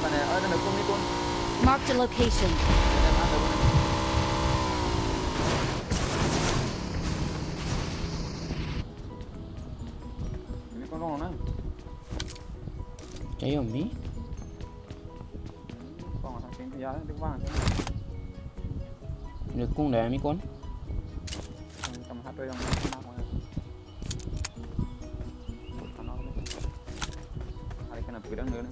cái này ở đây được con đi con. Marked a location. Em ăn được. Ini con rong nữa. Cháy không biết. Còn thằng trên thì giá được vàng. Được cung để mấy con. Cầm hạt rồi không. Hari kena pedang nữa.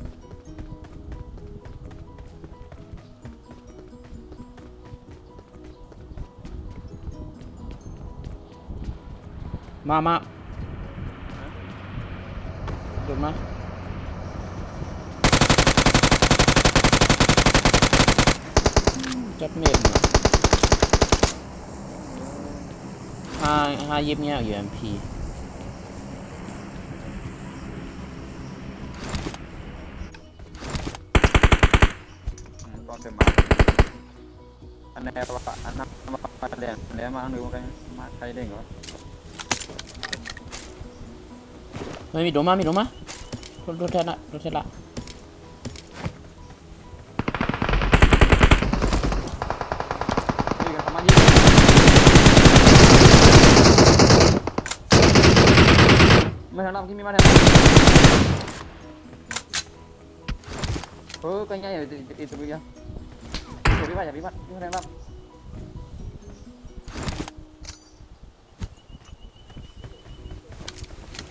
Ma được mà chấp miệng mà hai dép nhau UMP Con xem mà anh em ăn được cái mát tay đen rồi. mi rumah Rốt thế lại Mấy thằng năm khi mình bắt cái nhảy itu dia. Jadi banyak ini thằng năm.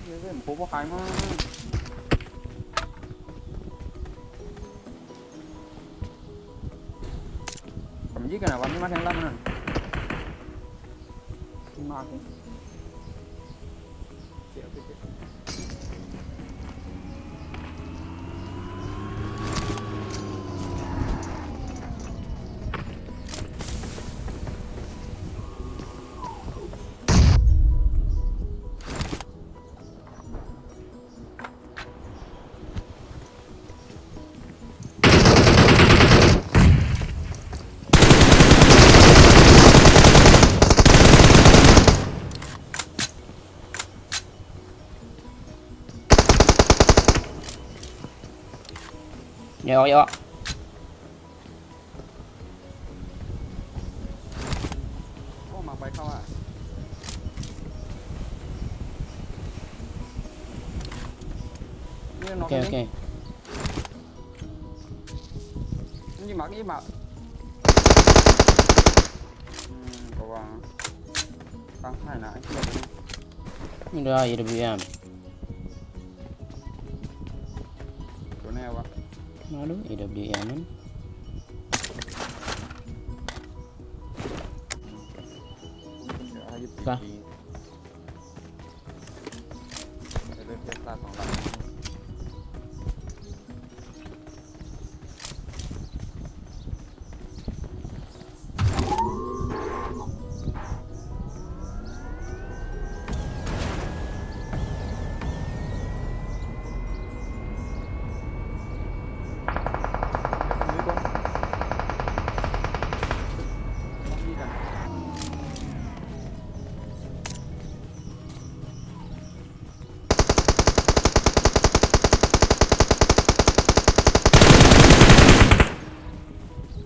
Cái phố có cái mà. Cầm giết cái nào bắn mắt thằng năm nè. Mà cái. Yo Ô mà bay không à? ok Nhưng mà cái mà có vào tăng hai lại nhưng đó EWM chỗ nào ạ? nó đúng EWM lắm Sao?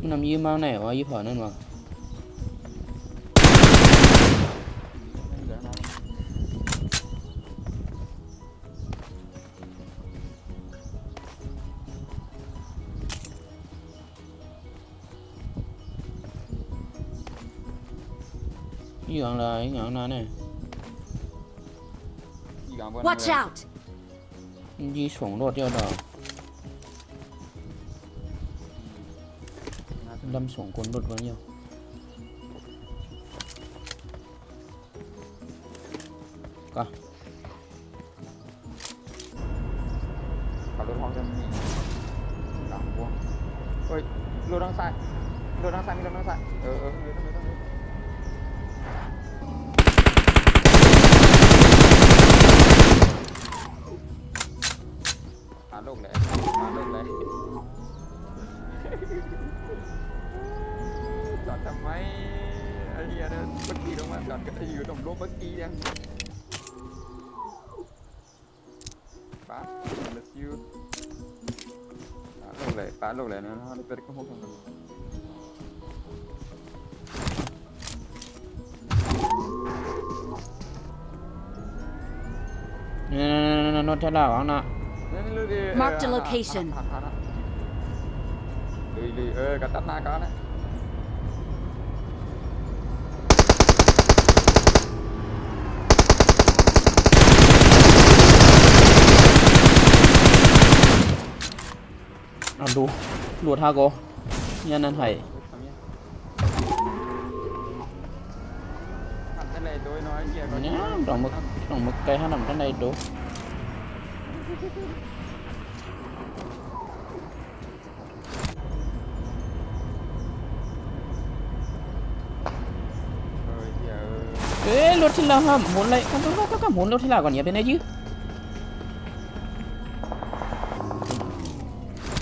nằm dưới máu này ở dưới phở nên mà cái dọn là cái ngọn này Watch out! đi xuống đột cho đầu đâm xuống cuốn đột bao nhiêu coi cả đôi hoang chân đảo vuông ôi lô đang sai mình đang sai lộn đấy chọn tầm máy ấy gì đó bất kỳ đâu mà chọn cái gì ở trong lỗ bất kỳ đang bác let's you lộn เลยป้าลูกเลยนะเขาได้เป็นก็พวกนั้น นี่รถเทล่าของน่ะ Marked a location. เลยกระตัดหน้ากันนะ เอาดูหลวดฮาโกยันนั่นไห้ ทำได้เลยโดยน้อยเยี่ยม เนี่ยต้องมึกไกลห้าหนำกันในดู เยี่ย รถเทล่าห้ามหมุนเลยก็หมุนรถเทล่าก่อนอย่าเป็นไอ้ยื้อ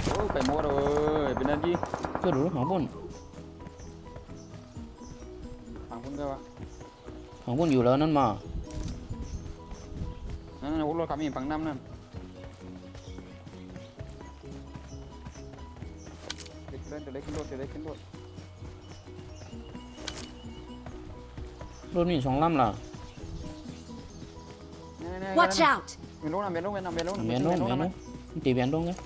โอ้ไปโม่เลยเป็นอะไร ก็ดูของบุญ ทางคุณก็ว่า ของบุญอยู่แล้วนั่นมา นั่นรถขับมีฝั่งน้ำนั่นเด็กเล่นจะได้ขึ้นรถจะได้ขึ้นรถ รถมี2 ลำล่ะ Watch out! เมียนลงนะเมียนลงเมียนลงเมียนลง เมียนลงตีเวียนลงเลย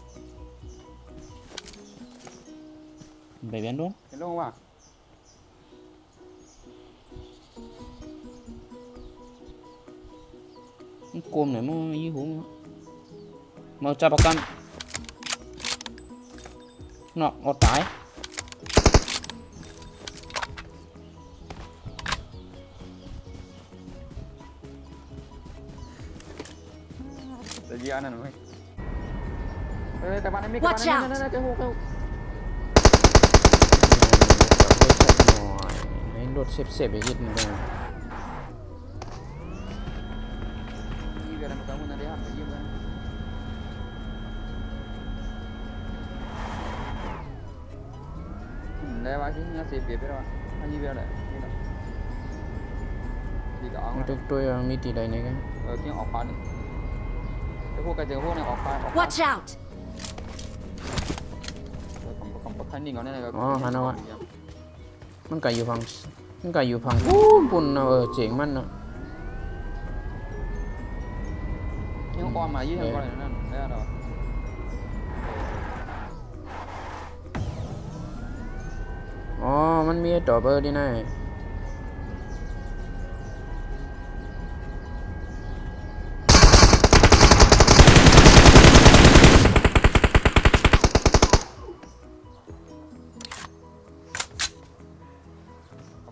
ไปเวียนลง เมียนลงว่ะ มันโกมไหนมั้งยี่หูมาจับประกันเนาะเอาตาย แต่ยี่อันนั้นไม่แต่บ้านนี้ไม่ Watch out นั่นจะหูเขา ให้รถเซฟไปยิดมันเลย ยี่เกิดอะไรมาตั้งวันนั้นได้ห้ามไปยี่เลยได้ว่าที่นี่เสียเปรียบไปแล้วว่ายี่เกิดอะไรนี่แหละดีกับอ่าง ตัวมีตีใดไหนกัน เกี่ยงออกพานี่แต่พวกกระเจิงพวกนี้ออกพา Watch out! ของประคันนี่เขาเนี่ยนะครับ อ๋อฮันเอาวะมันไก่อยู่พังปุ่นเจ๋งมันเนาะ ที่เขาก้อนมายี่ห้อก้อนนั่นได้หรอ อ๋อมันมีต่อเบอร์ดีนะ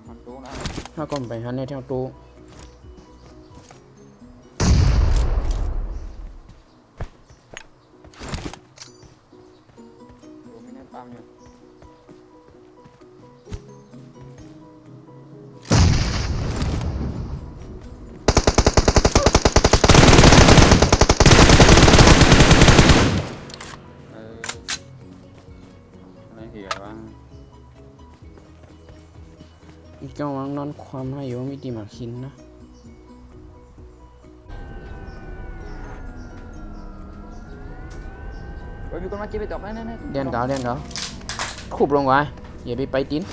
มันตู้นะ ถ้าก่อนไปหันในแถวตู้ ตู้ไม่ได้ตามอยู่อะไรเหี้ยวะ อีกเจ้าวังนอนความให้อยู่มีตีหมากคินนะ มีคนมาจีบไปจบนั่น เดียนเก่าขุบลงไว้อย่าไปตีน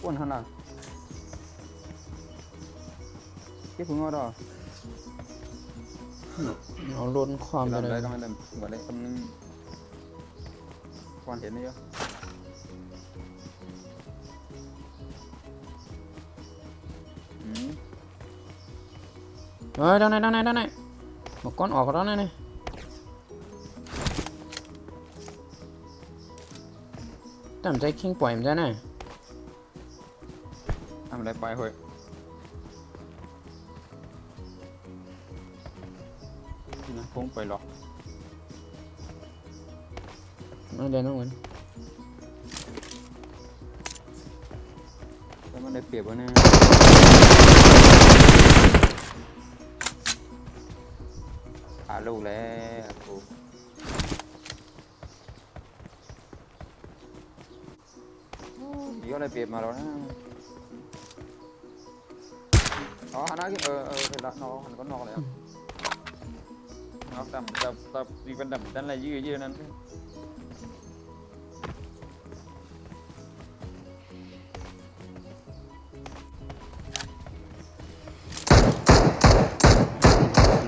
อ้วนขนาดที่ผมเอาดอก เอาล้นความไป ทำ เล ได้ ย ก็ไม่ได้บ่ได้คำนึงความเห็นนี่เยอะด้านในมาก้อนออกแล้วนี่ตั้งใจคิงปล่อยมันได้ไง ทำอะไรไปเฮ้ยนะคงไปหรอก ไม่ได้น้องมัน แต่มันได้เปรียบวะเนี่ยหาลูกแล้วกูก็ได้เปรียบมาแล้วนะอ๋อหันหน้าขึ้นเห็นละนอกหันก็นอกแล้ว ต่ำอีกเป็นต่ำนั่นอะไรยืดนั้น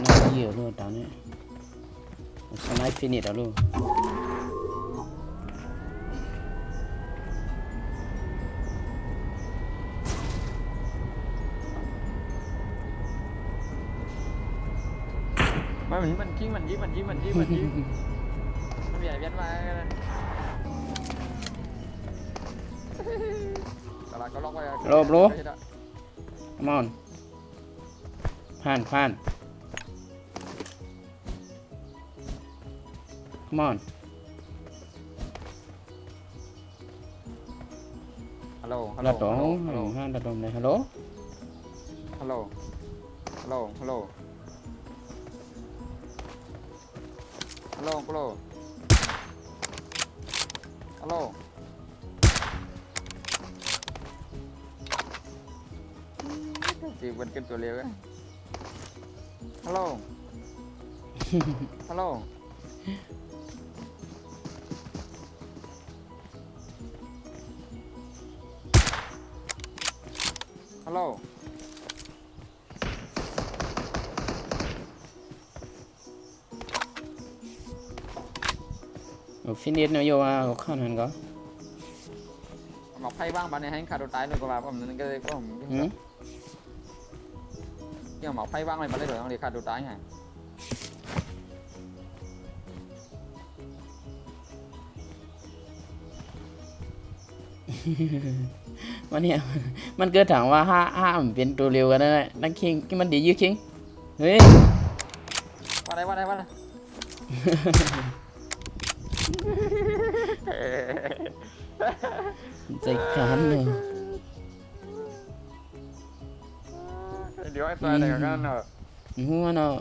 Snipe nhiều luôn tao này. Snipe finish đó luôn. มันยิงมันใหญ่เวียนมาตลาดก็ล็อกไว้ Hello bro. Come on. Phan. Come on. ฮัลโหล Là đó. Ha là đồng này. Hello. ฮัลโหลฮัลโหลฮัลโหลฮัลโหลฮัลโหลฮัลโหลจีบกันกันตัวเร็วเลยฮัลโหลฮัลโหลฮัลโหล Finish nó vô khó khăn hơn có. หมอกไพ่บ้างบ้านในให้ขาดตัวตายเลยก็ว่าผมนั่นก็เลยก็ผมยังหมอกไพ่บ้างเลยบ้านเลยเดี๋ยวต้องเรียกขาดตัวตายไง มันเนี่ยมันเกิดถามว่าห้ามันเป็นตัวเร็วกันนั่นแหละนักคิงที่มันดียืดคิงเฮ้ย ว่าได้ ใจกันเลย เดี๋ยวไอ้ตัวไหนกันเนอะ หัวเนาะ